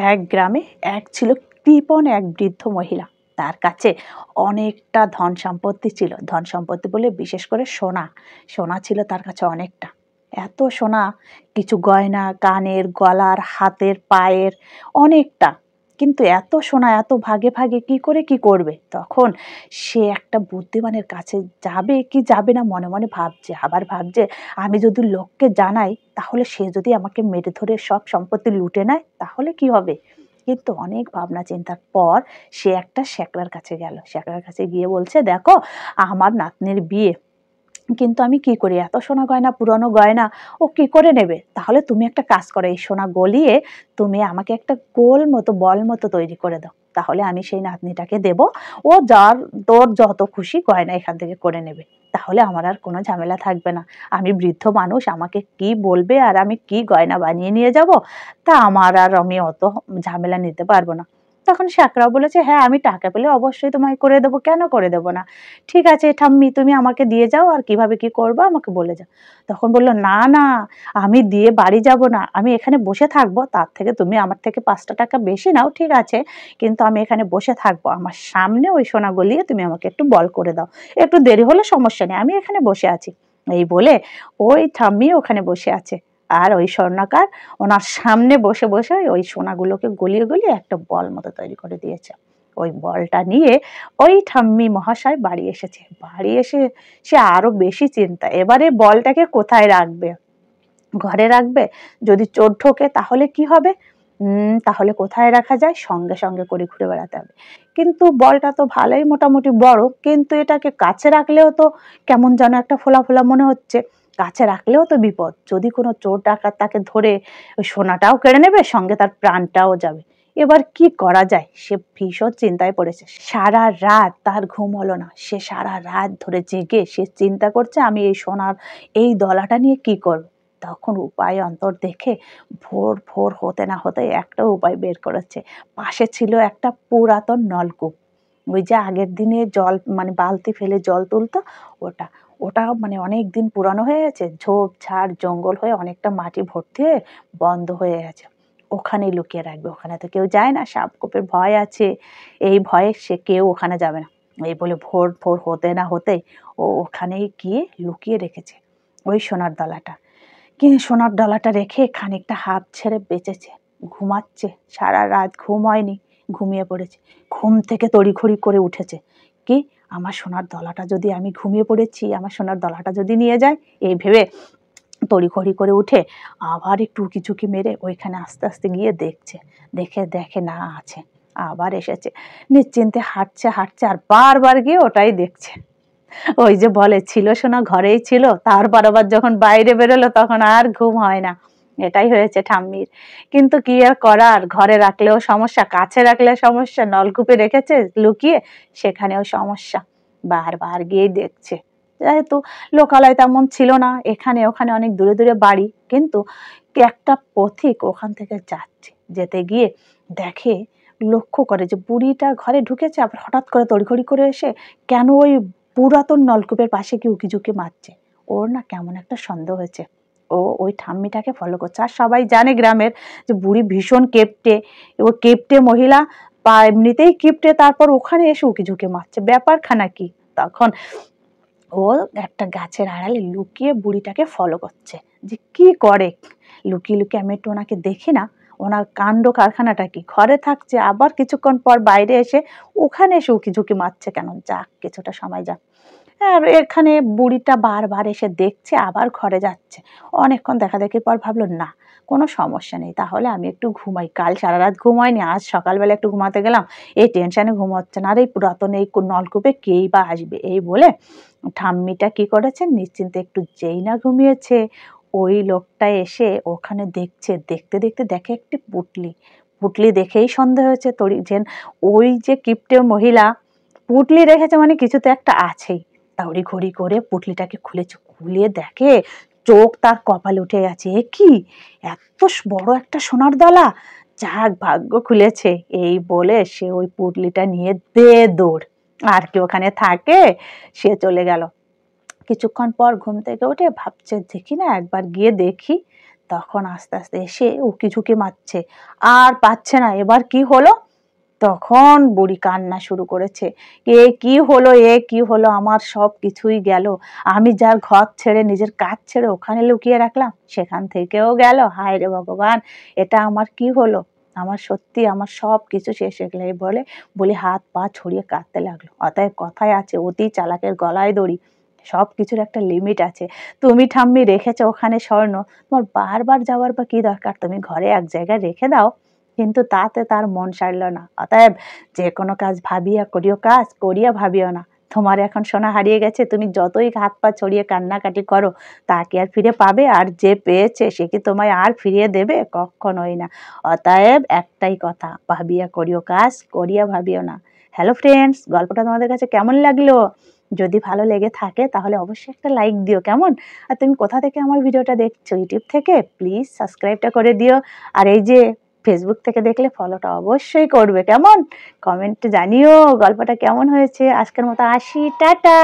এক গ্রামে ছিল কৃপণ এক বৃদ্ধ মহিলা। তার কাছে অনেকটা ধন সম্পত্তি ছিল। ধন সম্পত্তি বলে বিশেষ করে সোনা। সোনা ছিল তার কাছে অনেকটা। এত সোনা, কিছু গয়না, কানের, গলার, হাতের, পায়ের, অনেকটা। কিন্তু এত সোনা এত ভাগে ভাগে কি করে কি করবে? তখন সে একটা বুদ্ধিমানের কাছে যাবে কি যাবে না মনে মনে ভাবছে। আবার ভাবছে, আমি যদি লোককে জানাই তাহলে সে যদি আমাকে মেরে ধরে সব সম্পত্তি লুটে নেয় তাহলে কি হবে? কিন্তু অনেক ভাবনা চিন্তার পর সে একটা শ্যাকরার কাছে গেল। শ্যাকরার কাছে গিয়ে বলছে, দেখো, আমার নাতনির বিয়ে, কিন্তু আমি কি করি? এত সোনা গয়না, পুরনো গয়না ও কি করে নেবে? তাহলে তুমি একটা কাজ করো, এই সোনা গলিয়ে তুমি আমাকে একটা গোল মতো বল মতো তৈরি করে দাও, তাহলে আমি সেই নাতনিটাকে দেব। ও যার তোর যত খুশি গয়না এখান থেকে করে নেবে, তাহলে আমার আর কোনো ঝামেলা থাকবে না। আমি বৃদ্ধ মানুষ, আমাকে কি বলবে আর আমি কি গয়না বানিয়ে নিয়ে যাব, তা আমার আর আমি অত ঝামেলা নিতে পারবো না। তখন শ্যাকরাও বলেছে, হ্যাঁ, আমি টাকা পেলে অবশ্যই তোমায় করে দেবো, কেন করে দেবো না? ঠিক আছে ঠাম্মি, তুমি আমাকে দিয়ে যাও, আর কিভাবে কি করবো আমাকে বলে যাও। তখন বললো, না না, আমি দিয়ে বাড়ি যাব না, আমি এখানে বসে থাকবো। তার থেকে তুমি আমার থেকে 5টা টাকা বেশি নাও, ঠিক আছে, কিন্তু আমি এখানে বসে থাকবো। আমার সামনে ওই সোনা গলিয়ে তুমি আমাকে একটু বল করে দাও। একটু দেরি হলে সমস্যা নেই, আমি এখানে বসে আছি। এই বলে ওই ঠাম্মি ওখানে বসে আছে, আর ওই স্বর্ণকার ওনার সামনে বসে বসে ওই সোনাগুলোকে গলিয়ে গলিয়ে একটা বল মতো তৈরি করে দিয়েছে। ওই বলটা নিয়ে ওই ঠাম্মি মহাশয় বাড়ি এসেছে। বাড়ি এসে সে আরো বেশি চিন্তা। এবারে বলটাকে কোথায় রাখবে? ঘরে রাখবে? যদি চোর ঢোকে তাহলে কি হবে? তাহলে কোথায় রাখা যায়? সঙ্গে সঙ্গে করে ঘুরে বেড়াতে হবে। কিন্তু বলটা তো ভালোই মোটামুটি বড়, কিন্তু এটাকে কাছে রাখলেও তো কেমন যেন একটা ফোলা ফোলা মনে হচ্ছে। কাছে রাখলেও তো বিপদ, যদি কোনো চোর ডাকাত তাকে ধরে ওই সোনাটাও কেড়ে নেবে, সঙ্গে তার প্রাণটাও যাবে। এবার কি করা যায়? সে ভীষণ চিন্তায় পড়েছে। সারা রাত তার ঘুম হলো না। সে সারা রাত ধরে জেগে সে চিন্তা করছে, আমি এই সোনার এই দলাটা নিয়ে কি করব। তখন উপায় অন্তর দেখে ভোর ভোর হতে না হতে একটা উপায় বের করেছে। পাশে ছিল একটা পুরাতন নলকূপ। ওই যে আগের দিনে জল মানে বালতি ফেলে জল তুলতো, ওটা ওটা মানে অনেক দিন পুরানো হয়ে গেছে, ঝোপ ঝাড় জঙ্গল হয়ে অনেকটা মাটি ভর্তি হয়ে বন্ধ হয়ে গেছে। ওখানেই লুকিয়ে রাখবে, ওখানে তো কেউ যায় না, সাপকোপের ভয় আছে, এই ভয়ে সে কেউ ওখানে যাবে না। এই বলে ভোর ভোর হতে না হতেই ও ওখানেই গিয়ে লুকিয়ে রেখেছে ওই সোনার দলাটা। কিন্তু সোনার ডলাটা রেখে খানিকটা হাঁপ ছেড়ে বেঁচেছে। ঘুমাচ্ছে, সারা রাত ঘুম হয়নি, ঘুমিয়ে পড়েছে। ঘুম থেকে তড়িঘড়ি করে উঠেছে, কি, আমার সোনার দলাটা যদি, আমি ঘুমিয়ে পড়েছি, আমার সোনার দলাটা যদি নিয়ে যায়, এই ভেবে তড়িঘড়ি করে উঠে আবার একটু উকি ঝুঁকি মেরে ওইখানে আস্তে আস্তে গিয়ে দেখছে। দেখে দেখে না আছে, আবার এসেছে। নিশ্চিন্তে হাঁটছে হাঁটছে আর বারবার গিয়ে ওটাই দেখছে। ওই যে বলে, ছিল সোনা ঘরেই ছিল, তারপর আবার যখন বাইরে বেরোলো তখন আর ঘুম হয় না। এটাই হয়েছে ঠাম্মির। কিন্তু কি আর করার, ঘরে রাখলেও সমস্যা, কাছে রাখলে সমস্যা, নলকূপে রেখেছে লুকিয়ে, সেখানেও সমস্যা। বারবার গিয়েই দেখছে। যেহেতু লোকালয় তেমন ছিল না, এখানে ওখানে অনেক দূরে দূরে বাড়ি, কিন্তু একটা পথিক ওখান থেকে যাচ্ছে, যেতে গিয়ে দেখে, লক্ষ্য করে যে বুড়িটা ঘরে ঢুকেছে, আবার হঠাৎ করে তড়িঘড়ি করে এসে কেন ওই পুরাতন নলকূপের পাশে কি উকিঝুঁকি মারছে। ওর না কেমন একটা সন্দেহ হয়েছে। ও ওই ঠাম্মিটাকে ফলো করছে। আর সবাই জানে গ্রামের যে বুড়ি ভীষণ কেপটে, ও কেপটে মহিলা, বা এমনিতেই কিপটে, তারপর ওখানে এসে উকিঝুঁকি মারছে, ব্যাপারখানা কি। তখন ও একটা গাছের আড়ালে লুকিয়ে বুড়িটাকে ফলো করছে, যে কি করে। লুকিয়ে লুকিয়ে আমি একটু ওনাকে দেখি না, ওনার কাণ্ড কারখানাটা কি। ঘরে থাকছে, আবার কিছুক্ষণ পর বাইরে এসে ওখানে এসে উকিঝুঁকি মারছে কেন। যাক, কিছুটা সময় যাক। আর এখানে বুড়িটা বারবার এসে দেখছে, আবার ঘরে যাচ্ছে। অনেকক্ষণ দেখা দেখির পর ভাবলো, না, কোনো সমস্যা নেই, তাহলে আমি একটু ঘুমাই। কাল সারা রাত ঘুম হয়নি, আজ সকালবেলা একটু ঘুমাতে গেলাম, এই টেনশনে ঘুম হচ্ছে না। আর এই পুরাতন এই নলকূপে কেই বা আসবে। এই বলে ঠাম্মিটা কি করেছে, নিশ্চিন্তে একটু যেই না ঘুমিয়েছে, ওই লোকটা এসে ওখানে দেখছে। দেখতে দেখতে দেখে একটি পুঁটলি। পুঁটলি দেখেই সন্দেহ হয়েছে যেন ওই যে কিপ্টে মহিলা পুঁটলি রেখেছে, মানে কিছু তো একটা আছেই। তড়িঘড়ি করে পুঁটলিটাকে খুলেছে, খুলে দেখে চোখ তার কপালে উঠে গেছে। এ কি, এত বড় একটা সোনার দলা! যাক, ভাগ্য খুলেছে। এই বলে সে ওই পুঁটলিটা নিয়ে দৌড়। আর কি ওখানে থাকে, সে চলে গেল। কিছুক্ষণ পর ঘুম থেকে উঠে ভাবছে, দেখি না, একবার গিয়ে দেখি। তখন আস্তে আস্তে এসে উকি ঝুঁকি মারছে, আর পাচ্ছে না। এবার কি হলো? তখন বুড়ি কান্না শুরু করেছে, এ কি হলো, এ কি হলো, আমার সব কিছুই গেল। আমি যার ঘর ছেড়ে, নিজের কাজ ছেড়ে ওখানে লুকিয়ে রাখলাম, সেখান থেকেও গেল। হায় রে ভগবান, এটা আমার কি হলো? আমার সত্যি আমার সব কিছু শেষ হয়ে গেল। এই বলে বলি হাত পা ছড়িয়ে কাঁদতে লাগলো। অতএব কথায় আছে, অতি চালাকের গলায় দড়ি। সব কিছুর একটা লিমিট আছে। তুমি ঠাম্মি রেখেছো ওখানে স্বর্ণ, তোমার বারবার যাওয়ার বা কি দরকার? তুমি ঘরে এক জায়গায় রেখে দাও। কিন্তু তাতে তার মন সারল না। অতএব যে কোনো কাজ ভাবিয়া করিও, কাজ করিয়া ভাবিও না। তোমার এখন সোনা হারিয়ে গেছে, তুমি যতই হাত পা ছড়িয়ে কান্নাকাটি করো, তা কি আর ফিরে পাবে? আর যে পেয়েছে সে কি তোমায় আর ফিরিয়ে দেবে? কখনোই না। অতএব একটাই কথা, ভাবিয়া করিও কাজ, করিয়া ভাবিও না। হ্যালো ফ্রেন্ডস, গল্পটা তোমাদের কাছে কেমন লাগলো? যদি ভালো লেগে থাকে তাহলে অবশ্যই একটা লাইক দিও, কেমন? আর তুমি কোথা থেকে আমার ভিডিওটা দেখছো? ইউটিউব থেকে? প্লিজ সাবস্ক্রাইবটা করে দিও। আর এই যে ফেসবুক থেকে দেখলে ফলোটা অবশ্যই করবে, কেমন? কমেন্টে জানিও গল্পটা কেমন হয়েছে। আজকের মতো আসি, টাটা।